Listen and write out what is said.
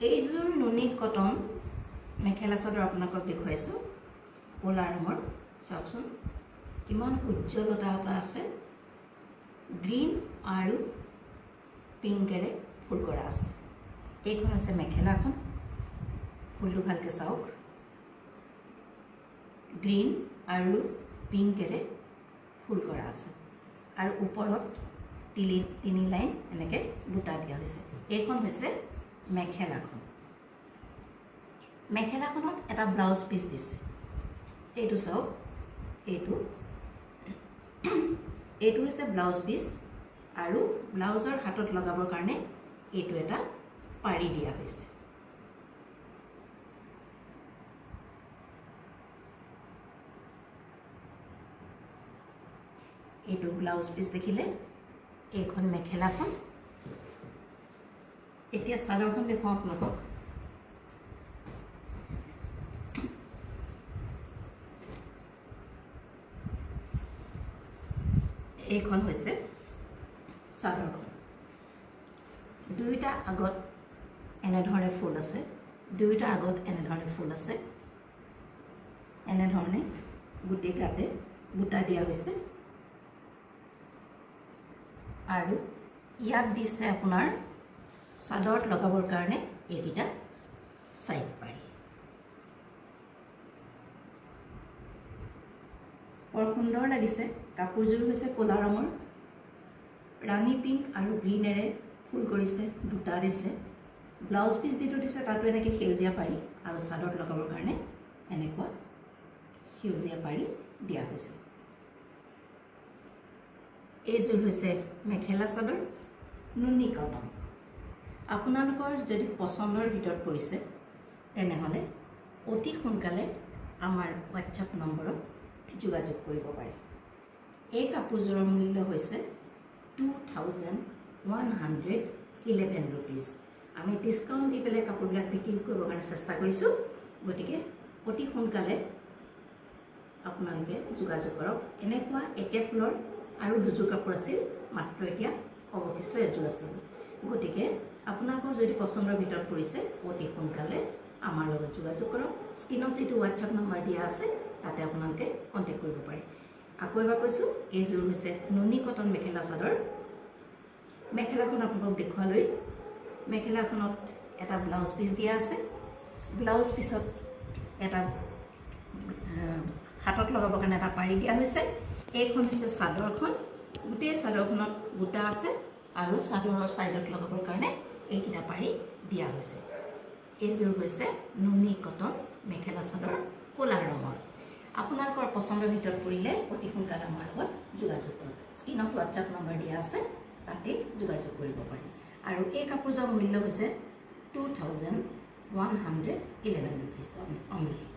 এইযোৰ নুনি কটন মেখেলা চাদৰ আপোনালোকক দেখুৱাইছোঁ ক'লা ৰঙৰ চাওকচোন কিমান উজ্জ্বলতা এটা আছে গ্ৰীণ আৰু পিংকেৰে ফুল কৰা আছে এইখন আছে মেখেলাখন ফুলটো ভালকৈ চাওক গ্ৰীণ আৰু পিংকেৰে ফুল কৰা আছে আৰু ওপৰত তিনি লাইন এনেকৈ বুটা দিয়া হৈছে এইখন হৈছে মেখেলাখন মেখেলাখনত এটা ব্লাউজ পিচ দিছে এইটো চাওক এইটো হৈছে ব্লাউজ পিচ আৰু ব্লাউজৰ হাতত লগাবৰ কাৰণে এইটো এটা পাৰি দিয়া হৈছে এইটো ব্লাউজ পিচ দেখিলে এইখন মেখেলাখন এতিয়া চাদৰখন দেখুৱাও আপোনালোকক এইখন হৈছে চাদৰখন দুইটা আগত এনেধৰণে ফুল আছে দুইটা আগত এনেধৰণে ফুল আছে এনেধৰণে গোটেই গাতে বুটা দিয়া হৈছে আৰু ইয়াত দিছে আপোনাৰ চাদৰত লগাবৰ কাৰণে এইকেইটা সাইড পাৰি বৰ সুন্দৰ লাগিছে কাপোৰযোৰ হৈছে ক'লা ৰঙৰ ৰাণী পিংক আৰু গ্ৰীনেৰে ফুল কৰিছে বুটা দিছে ব্লাউজ পিচ যেটো দিছে তাতো এনেকৈ সেউজীয়া পাৰি আৰু চাদৰত লগাবৰ কাৰণে এনেকুৱা সেউজীয়া পাৰি দিয়া হৈছে এইযোৰ হৈছে মেখেলা চাদৰ নুনি কটন আপোনালোকৰ যদি পছন্দৰ ভিতৰত পৰিছে তেনেহলে অতি সোনকালে আমাৰ WhatsApp নম্বৰত যোগাযোগ কৰিব পাৰে এই কাপোৰযোৰৰ মূল্য হৈছে 2111 rupees আমি ডিসকাউন্ট দি পেলে কাপোৰবিলাক বিক্ৰী কৰিবৰ কাৰণে চেষ্টা কৰিছো গতিকে অতি সোনকালে আপোনালোকে যোগাযোগ কৰক এনেকুৱা একে ফুলৰ আৰু দুযোৰ কাপোৰ আছিল মাত্ৰ এতিয়া অৱশিষ্ট এযোৰ আছে গতিকে আপোনালোকৰ যদি পছন্দৰ ভিতৰত পৰিছে অতি সোনকালে আমাৰ লগত যোগাযোগ কৰক স্ক্ৰীনত যেটো WhatsApp নম্বৰ দিয়া আছে তাতে আপোনালোকে কন্টাক্ট কৰিব পাৰে আকৌ এবাৰ কৈছো এইযোৰ হৈছে নুনি কটন মেখেলা চাদৰ মেখেলাখন আপোনাক দেখুৱালৈ মেখেলাখনত এটা ব্লাউজ পিচ দিয়া আছে ব্লাউজ পিছত এটা হাতত লগাবৰ কাৰণে এটা পাৰি দিয়া হৈছে এইখন হৈছে চাদৰখন গোটেই চাদৰখনত বুটা আছে আৰু চাদৰৰ সাইডত লগাবৰ কাৰণে এইকিটা পাৰি দিয়া হৈছে এইযোৰ হৈছে নুনি কটন মেখেলা চাদৰ ক'লা ৰঙৰ আপোনালোকৰ পছন্দৰ ভিতৰত পৰিলে অতি সোনকালে আমাৰ লগত যোগাযোগ কৰক স্ক্ৰীনত WhatsApp নম্বৰ দিয়া আছে তাতে যোগাযোগ কৰিব পাৰি আৰু এই কাপোৰযোৰ মূল্য হৈছে 2111 rupees only